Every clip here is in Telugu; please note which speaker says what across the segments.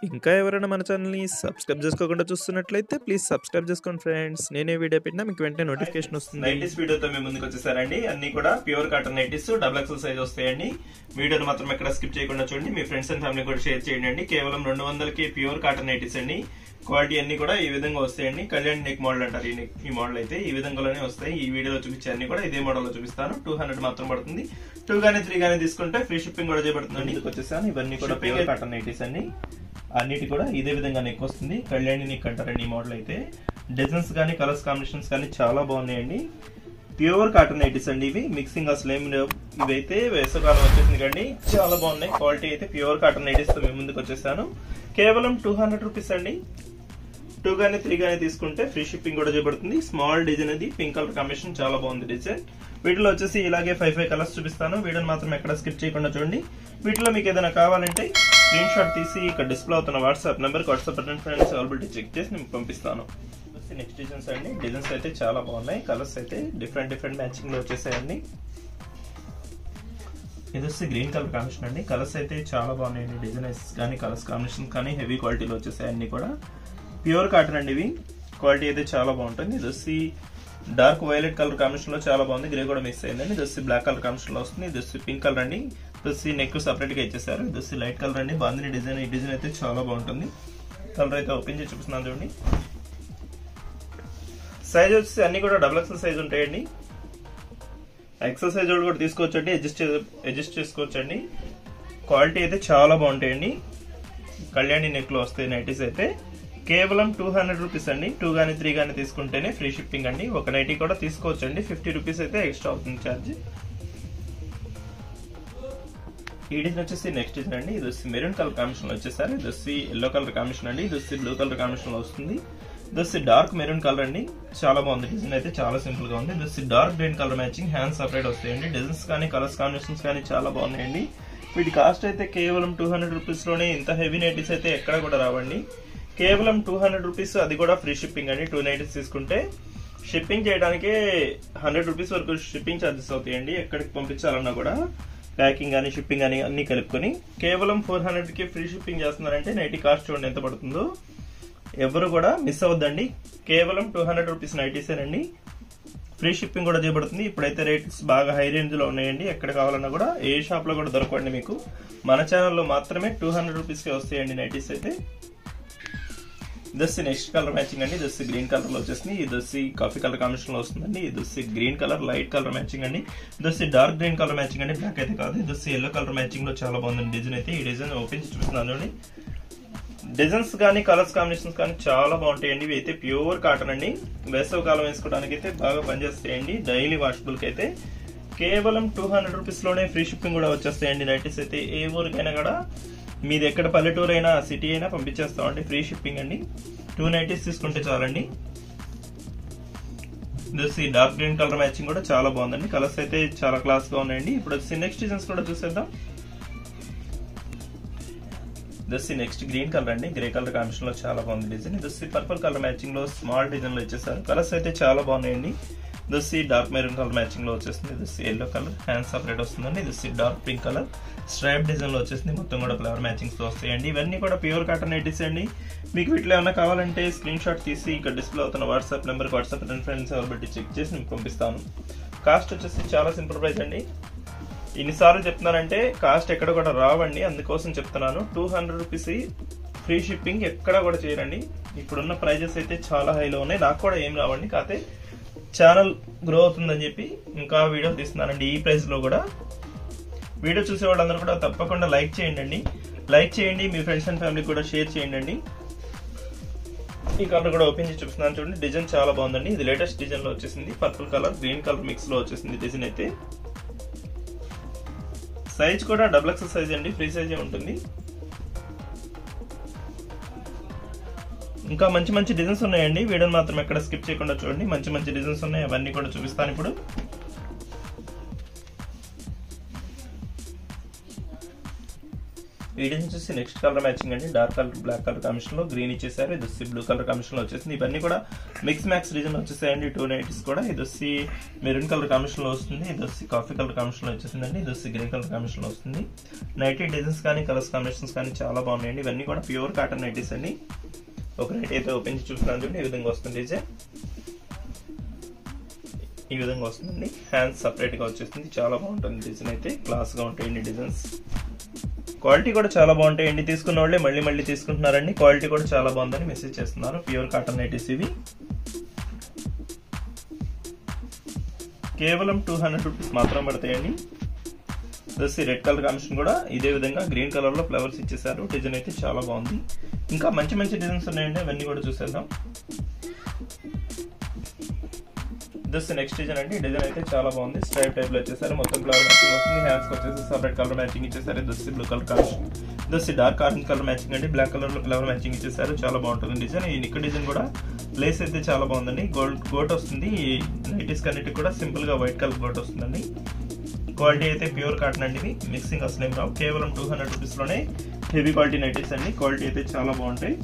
Speaker 1: ఇంకా ఎవరైనా మన ఛానల్‌ని సబ్స్క్రైబ్ చేసుకోకుండా చూస్తున్నట్లయితే ప్లీజ్ సబ్స్క్రైబ్ చేసుకోండి ఫ్రెండ్స్. నేనే వీడియో పెట్టినా మీకు వెంటనే నోటిఫికేషన్ వస్తుంది.
Speaker 2: నైటీస్ వీడియోతో మేము ముందుకు వచ్చేసారండి. అన్ని కూడా pure cotton nighties double XL size వస్తాయండి. వీడియోని మాత్రం ఎక్కడ స్కిప్ చేయకుండా చూడండి. మీ ఫ్రెండ్స్ అండ్ ఫ్యామిలీ కూడా షేర్ చేయండి. కేవలం 200కి ప్యూర్ కాటన్ నైటీస్ అండి. క్వాలిటీ అన్ని కూడా ఈ విధంగా వస్తాయండి. కళ్యాణ్ నెక్ మోడల్ అంటారు ఈ మోడల్ అయితే ఈ విధంగానే వస్తాయి. ఈ వీడియోలో చూపించే అన్ని కూడా ఇదే మోడల్ లో చూపిస్తాను. 200 మాత్రం పడుతుంది. 2 గానీ 3 గానీ తీసుకుంటే ఫ్రీ షిప్పింగ్ కూడా చేయబడుతుందండి. ఇందుకు వచ్చేసాను. ఇవన్నీ కూడా ప్యూర్ కాటన్ నైటీస్ అండి. అన్నిటి కూడా ఇదే విధంగా నెక్ వస్తుంది. కళ్యాణి నెక్ అంటారండి ఈ మోడల్ అయితే. డిజైన్స్ కానీ కలర్స్ కాంబినేషన్స్ కానీ చాలా బాగున్నాయండి. ప్యూర్ కాటన్ నైటీస్ అండి ఇవి. మిక్సింగ్ అసలు ఏం లేవు. ఇవైతే వేసవకాలం వచ్చేసింది కండి. చాలా బాగున్నాయి. క్వాలిటీ అయితే ప్యూర్ కాటన్ నైటీస్ తో మేము ముందుకు వచ్చేసాను. కేవలం 200 రూపీస్ అండి. 2 గానీ 3 గానీ తీసుకుంటే ఫ్రీ షిప్పింగ్ కూడా చేయబడుతుంది. స్మాల్ డిజైన్ అది పింక్ కలర్ కాంబినేషన్ చాలా బాగుంది డిజైన్. వీటిలో వచ్చేసి ఇలాగే 5 కలర్స్ చూపిస్తాను. వీడియోని మాత్రం ఎక్కడ స్కిప్ చేయకుండా చూడండి. వీటిలో మీకు ఏదైనా కావాలంటే స్క్రీన్ షాట్ తీసి ఇక్కడ డిస్ప్లే అవుతున్న WhatsApp number WhatsApp button friends availability check చేసి నేను పంపిస్తాను. నెక్స్ట్ డిజైన్స్ అండి. డిజైన్స్ అయితే చాలా బాగున్నాయి. కలర్స్ అయితే డిఫరెంట్ మ్యాచింగ్ లో వచ్చేసాయండి. ఇది వచ్చి గ్రీన్ కలర్ కాంబినేషన్ అండి. కలర్స్ అయితే చాలా బాగున్నాయండి. డిజైన్స్ కానీ కలర్స్ కాంబినేషన్ కానీ హెవీ క్వాలిటీలో వచ్చేసాయి అన్ని కూడా. ప్యూర్ కాటన్ అండి ఇవి. క్వాలిటీ అయితే చాలా బాగుంటుంది. ఇది వచ్చి డార్క్ వైలెట్ కలర్ కాంబినేషన్ లో చాలా బాగుంది. గ్రే కూడా మిక్స్ అయిందండి. ఇది వచ్చి బ్లాక్ కలర్ కాంబినేషన్ లో వస్తుంది. ఇది వచ్చి పింక్ కలర్ అండి. ఇది వచ్చి నెక్ సపరేట్ గా ఇచ్చేసారు. ఇది వచ్చి లైట్ కలర్ అండి. బాగుంది డిజైన్. ఈ డిజైన్ అయితే చాలా బాగుంటుంది. కలర్ అయితే ఓపెన్ చేసి చూపిస్తున్నాను చూడండి. సైజ్ వచ్చి అన్ని కూడా డబుల్ ఎక్సెల్ సైజ్ ఉంటాయండి. ఎక్సెల్ సైజ్ కూడా తీసుకోవచ్చండి. అడ్జస్ట్ చేసుకోవచ్చండి. క్వాలిటీ అయితే చాలా బాగుంటాయండి. కళ్యాణి నెక్ లో వస్తాయి నైటీస్ అయితే. కేవలం 200 రూపీస్ అండి. 2 గానీ 3 గానీ తీసుకుంటేనే ఫ్రీ షిప్పింగ్ అండి. ఒక నైటీ కూడా తీసుకోవచ్చండి. 50 రూపీస్ అయితే ఎక్స్ట్రా అవుతుంది ఛార్జ్. ఈ డిజైన్ వచ్చేసి నెక్స్ట్ డిజైన్ అండి. ఇది వచ్చి మెరూన్ కలర్ కాంబినేషన్ లో వచ్చేసారు. ఇది వచ్చి ఎల్లో కలర్ కాంబినేషన్ అండి. ఇది వచ్చి బ్లూ కలర్ కాంబినేషన్ లో వస్తుంది. ఇది వచ్చి డార్క్ మెరూన్ కలర్ అండి. చాలా బాగుంది. డిజైన్ అయితే చాలా సింపుల్ గా ఉంది. ఇది వచ్చి dark green colour matching hands separate వస్తాయండి. డిజైన్స్ కానీ కలర్స్ కాంబినేషన్స్ కానీ చాలా బాగున్నాయండి. వీటి కాస్ట్ అయితే కేవలం 200 రూపీస్ లోనే. ఇంత హెవీ నైటీస్ అయితే ఎక్కడ కూడా రావండి. కేవలం 200 రూపీస్, అది కూడా ఫ్రీ షిప్పింగ్ అండి. 2 నైటీస్ తీసుకుంటే షిప్పింగ్ చేయడానికే 100 రూపీస్ వరకు షిప్పింగ్ ఛార్జెస్ అవుతాయండి. ఎక్కడికి పంపించాలన్నా కూడా ప్యాకింగ్ కానీ షిప్పింగ్ కానీ అన్ని కలుపుకొని కేవలం 400 కి ఫ్రీ షిప్పింగ్ చేస్తున్నారంటే నైటీ కాస్ట్ చూడండి ఎంత పడుతుందో. ఎవరు కూడా మిస్ అవ్వద్దండి. కేవలం 200 రూపీస్ నైటీసేనండి. ఫ్రీ షిప్పింగ్ కూడా చేయబడుతుంది. ఇప్పుడైతే రేట్స్ బాగా హై రేంజ్ లో ఉన్నాయండి. ఎక్కడ కావాలన్నా కూడా ఏ షాప్ లో కూడా దొరకండి మీకు. మన ఛానల్లో మాత్రమే 200 రూపీస్ కి వస్తాయండి నైటీస్ అయితే. ఇది నెక్స్ట్ కలర్ మ్యాచింగ్ అండి. ఇది గ్రీన్ కలర్ లో వచ్చేసింది. ఇది కాఫీ కలర్ కాంబినేషన్ లో వస్తుందండి. ఇది green colour light colour matching అండి. ఇది డార్క్ గ్రీన్ కలర్ మ్యాచింగ్ అండి. బ్లాక్ అయితే కాదు. ఇది ఎల్లో కలర్ మ్యాచింగ్ లో చాలా బాగుందండి డిజైన్ అయితే. ఈ డిజైన్ ఓపెన్ చేసి చూపిస్తున్నాను చూడండి. డిజైన్స్ కానీ కలర్స్ కాంబినేషన్స్ కానీ చాలా బాగుంటాయండి. ఇవి అయితే ప్యూర్ కాటన్ అండి. వేసవ కాలం వేసుకోవడానికి అయితే బాగా పనిచేస్తాయండి. డైలీ వాషబుల్ కి అయితే కేవలం 200 రూపీస్ లోనే ఫ్రీ షిప్పింగ్ కూడా వచ్చేస్తాయండి. నైటీస్ అయితే ఏ ఊరికైనా కూడా మీది ఎక్కడ పల్లెటూరు అయినా సిటీ అయినా పంపించేస్తామండి. ఫ్రీ షిప్పింగ్ అండి. 2 నైటీస్ తీసుకుంటే చాలండి. ఇది డార్క్ గ్రీన్ కలర్ మ్యాచింగ్ కూడా చాలా బాగుందండి. కలర్స్ అయితే చాలా క్లాస్ గా ఉన్నాయండి. ఇప్పుడు నెక్స్ట్ డిజైన్స్ కూడా చూసేద్దాం. ఇది నెక్స్ట్ గ్రీన్ కలర్ అండి. గ్రే కలర్ కాంబినేషన్ లో చాలా బాగుంది డిజైన్. ఇది పర్పుల్ కలర్ మ్యాచింగ్ లో స్మాల్ డిజైన్ లో ఇచ్చేసారు. కలర్స్ అయితే చాలా బాగున్నాయండి. ఇది డార్క్ మెరూన్ కలర్ మ్యాచింగ్ లో వచ్చేస్తుంది. ఇది ఎల్లో కలర్ హ్యాండ్ సపరేట్ వస్తుందండి. ఇది dark pink colour stripe design లో వచ్చేసింది. మొత్తం కూడా ఫ్లవర్ మ్యాచింగ్స్ తో వస్తాయండి. ఇవన్నీ కూడా ప్యూర్ కాటన్ నైటీస్ అండి. మీకు వీటిలో ఏమైనా కావాలంటే స్క్రీన్ షాట్ తీసి ఇక్కడ డిస్ప్లే అవుతున్న WhatsApp number WhatsApp friends availability check చేసి మీకు పంపిస్తాను. కాస్ట్ వచ్చేసి చాలా సింపుల్ ప్రైస్ అండి. ఇన్నిసార్లు చెప్తున్నానంటే కాస్ట్ ఎక్కడ కూడా రావండి. అందుకోసం చెప్తున్నాను. 200 రూపీస్ ఫ్రీ షిప్పింగ్ ఎక్కడ కూడా చేయరండి. ఇప్పుడున్న ప్రైజెస్ అయితే చాలా హైలో ఉన్నాయి. నాకు కూడా ఏం రావండి. కాకపోతే ఛానల్ గ్రో అవుతుందని చెప్పి ఇంకా వీడియో తీస్తున్నానండి. ఈ ప్రైస్ లో కూడా వీడియో చూసే వాళ్ళందరూ కూడా తప్పకుండా లైక్ చేయండి. లైక్ చేయండి. మీ ఫ్రెండ్స్ అండ్ ఫ్యామిలీ కూడా షేర్ చేయండి. ఈ కలర్ కూడా ఓపెన్ చేసి చూపిస్తున్నాను చూడండి. డిజైన్ చాలా బాగుందండి. ఇది లేటెస్ట్ డిజైన్ లో వచ్చేసింది. Purple colour green colour mix లో వచ్చేసింది డిజైన్ అయితే. సైజ్ కూడా డబుల్ ఎక్సెల్ సైజ్ అండి. ఫ్రీ సైజే ఉంటుంది. ఇంకా మంచి డిజైన్స్ ఉన్నాయండి. వీడియోని మాత్రం ఎక్కడ స్కిప్ చేయకుండా చూడండి. మంచి డిజైన్స్ ఉన్నాయి. అవన్నీ కూడా చూపిస్తాను ఇప్పుడు. ఈ డిజైన్ వచ్చేసి నెక్స్ట్ కలర్ మ్యాచింగ్ అండి, dark colour black colour combination లో గ్రీన్ ఇచ్చేసారు. ఇది వచ్చి బ్లూ కలర్ కాంబినేషన్ లో వచ్చేసింది. ఇవన్నీ కూడా మిక్స్ మ్యాక్స్ డిజైన్ వచ్చేసాయండి. 2 నైటీస్ కూడా. ఇది వచ్చి మెరూన్ కలర్ కాంబినేషన్ లో వస్తుంది. ఇది వచ్చి కాఫీ కలర్ కాంబినేషన్ లో వచ్చేసిందండి. ఇది వచ్చి గ్రే కలర్ కాంబినేషన్ లో వస్తుంది. నైటీ డిజైన్స్ కానీ కలర్స్ కాంబినేషన్స్ కానీ చాలా బాగున్నాయండి. ఇవన్నీ కూడా ప్యూర్ కాటన్ నైటీస్ అండి. ఒక నైట్ అయితే ఓపెన్ చేసి చూస్తున్నాను చూడండి. ఈ విధంగా వస్తుంది డిజైన్. ఈ విధంగా వస్తుందండి. హ్యాండ్స్ సపరేట్ గా వచ్చేస్తుంది. చాలా బాగుంటుంది డిజైన్ అయితే. క్లాస్ గా ఉంటాయండి డిజైన్స్. క్వాలిటీ కూడా చాలా బాగుంటాయండి. తీసుకున్న వాళ్ళే మళ్ళీ మళ్ళీ తీసుకుంటున్నారండి. క్వాలిటీ కూడా చాలా బాగుందని మెసేజ్ చేస్తున్నారు. ప్యూర్ కాటన్ నైటీస్ ఇవి. కేవలం 200 రూపీస్ మాత్రం పడతాయండి. వచ్చి రెడ్ కలర్ కాంబినేషన్ కూడా ఇదే విధంగా గ్రీన్ కలర్ లో ఫ్లవర్స్ ఇచ్చేసారు. డిజైన్ అయితే చాలా బాగుంది. ఇంకా మంచి మంచి డిజైన్స్ ఉన్నాయండి. అవన్నీ కూడా చూసేద్దాం. ఇది నెక్స్ట్ డిజైన్ అండి. డిజైన్ అయితే చాలా బాగుంది. స్ట్రైప్ టైప్ లో వచ్చేసారు. మొత్తం ఫ్లవర్ మ్యాచింగ్ వస్తుంది. హ్యాండ్స్ వచ్చేసి సపరేట్ కలర్ మ్యాచింగ్ ఇచ్చేసారు. ఇది బ్లూ కలర్ కాంబినేషన్. ఇది డార్క్ ఆరెంజ్ కలర్ మ్యాచింగ్ అండి. బ్లాక్ కలర్ లో ఫ్లవర్ మ్యాచింగ్ ఇచ్చేసారు. చాలా బాగుంటుంది డిజైన్. ఈ నిక్ డిజైన్ కూడా ప్లేస్ అయితే చాలా బాగుందండి. గోట్ వస్తుంది. నైటీస్ కన్నిటికి కూడా సింపుల్ గా వైట్ కలర్ గోట్ వస్తుందండి. క్వాలిటీ అయితే ప్యూర్ కాటన్ అండి. ఇవి మిక్సింగ్ అసలు ఏం రావు. కేవలం 200 రూపీస్ లోనే హెవీ క్వాలిటీ నైటీస్ అండి. క్వాలిటీ అయితే చాలా బాగుంటాయి.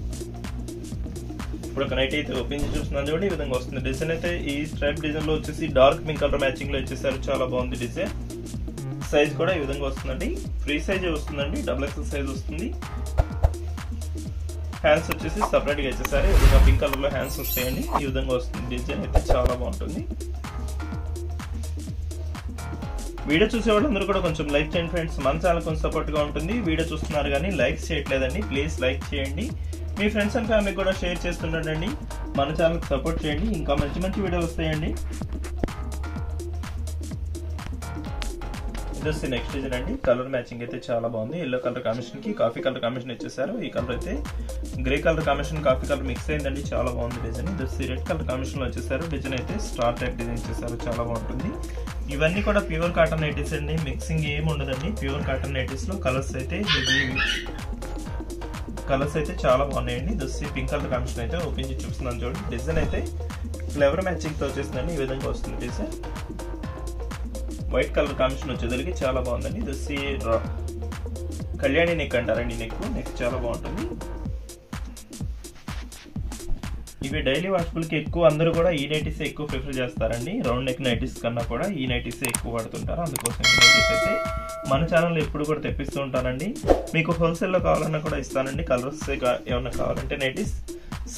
Speaker 2: ఇప్పుడు ఒక నైట్ అయితే ఓపెన్ చేసి చూస్తున్నాను చూడండి. ఈ విధంగా వస్తుంది డిజైన్ అయితే. ఈ స్ట్రైప్ డిజైన్ లో వచ్చేసి డార్క్ పింక్ కలర్ మ్యాచింగ్ లో ఇచ్చేసారు. చాలా బాగుంది డిజైన్. సైజ్ కూడా ఈ విధంగా వస్తుందండి. ఫ్రీ సైజ్ వస్తుందండి. XXL సైజ్ వస్తుంది. హ్యాండ్స్ వచ్చేసి సపరేట్ గా ఇచ్చేసారు. ఈ విధంగా పింక్ కలర్ లో హ్యాండ్స్ వస్తాయండి. ఈ విధంగా వస్తుంది డిజైన్ అయితే. చాలా బాగుంటుంది. వీడియో చూసే వాళ్ళందరూ కూడా కొంచెం లైక్ చేయండి ఫ్రెండ్స్. మన ఛానల్ కొంచెం సపోర్ట్ గా ఉంటుంది. వీడియో చూస్తున్నారు కానీ లైక్స్ చేయట్లేదండి. ప్లీజ్ లైక్ చేయండి. మీ ఫ్రెండ్స్ అండ్ ఫ్యామిలీ కూడా షేర్ చేస్తుండండి. మన ఛానల్ సపోర్ట్ చేయండి. ఇంకా మంచి మంచి వీడియోలు వస్తాయండి. ఇది నెక్స్ట్ డిజైన్ అండి. కలర్ మ్యాచింగ్ అయితే చాలా బాగుంది. ఎల్లో కలర్ కాంబినేషన్ కి కాఫీ కలర్ కాంబినేషన్ ఇచ్చేసారు. ఈ కలర్ అయితే grey colour combination coffee colour mix అయిందండి. చాలా బాగుంది డిజైన్. ఇది రెడ్ కలర్ కాంబినేషన్ లో వచ్చేసారు. డిజైన్ అయితే స్టార్ టైప్ డిజైన్ ఇచ్చేసారు. చాలా బాగుంటుంది. ఇవన్నీ కూడా ప్యూర్ కాటన్ నైటీస్ అండి. మిక్సింగ్ ఏమి ఉండదండి. ప్యూర్ కాటన్ నైటీస్ లో కలర్స్ అయితే చాలా బాగున్నాయండి. ఇది పింక్ కలర్ కాంబినేషన్ అయితే ఓపెన్ చేసి చూస్తున్నాను చూడండి. డిజైన్ అయితే ఫ్లవర్ మ్యాచింగ్ తో వచ్చేసిందండి. ఈ విధంగా వస్తుంది డిజైన్. వైట్ కలర్ కాంబినేషన్ వచ్చేసరికి చాలా బాగుందండి. ఇది కళ్యాణి నెక్ అంటారండి. నెక్ చాలా బాగుంటుంది. ఇవి డైలీ వాష్ఫుల్ కి ఎక్కువ అందరూ కూడా ఈ నైటీస్ ఎక్కువ ప్రిఫర్ చేస్తారండి. రౌండ్ నెక్ నైటీస్ కన్నా కూడా ఈ నైటీస్ ఎక్కువ వాడుతుంటారు. అందుకోసం ఈ నైటీస్ అయితే మన ఛానల్లో ఎప్పుడు కూడా తెప్పిస్తూ ఉంటానండి. మీకు హోల్సేల్లో కావాలన్నా కూడా ఇస్తానండి. కలర్స్ ఏమన్నా కావాలంటే నైటీస్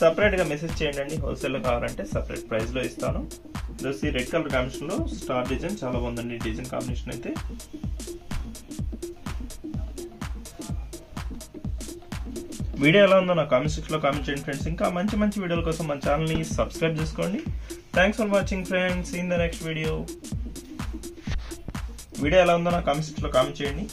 Speaker 2: సపరేట్ గా మెసేజ్ చేయండి. హోల్సేల్లో కావాలంటే సపరేట్ ప్రైస్ లో ఇస్తాను. ఇది రెడ్ కలర్ కాంబినేషన్ లో స్టార్ డిజైన్ చాలా బాగుందండి. డిజైన్ కాంబినేషన్ అయితే వీడియో ఎలా ఉందో నా కామెంట్ సెక్షన్ లో కామెంట్ చేయండి ఫ్రెండ్స్. ఇంకా మంచి మంచి వీడియోల కోసం మన ఛానల్ ని సబ్స్క్రైబ్ చేసుకోండి. Thanks for watching friends. In the next video ఎలా ఉందో నా కామెంట్ సెక్షన్ లో కామెంట్ చేయండి.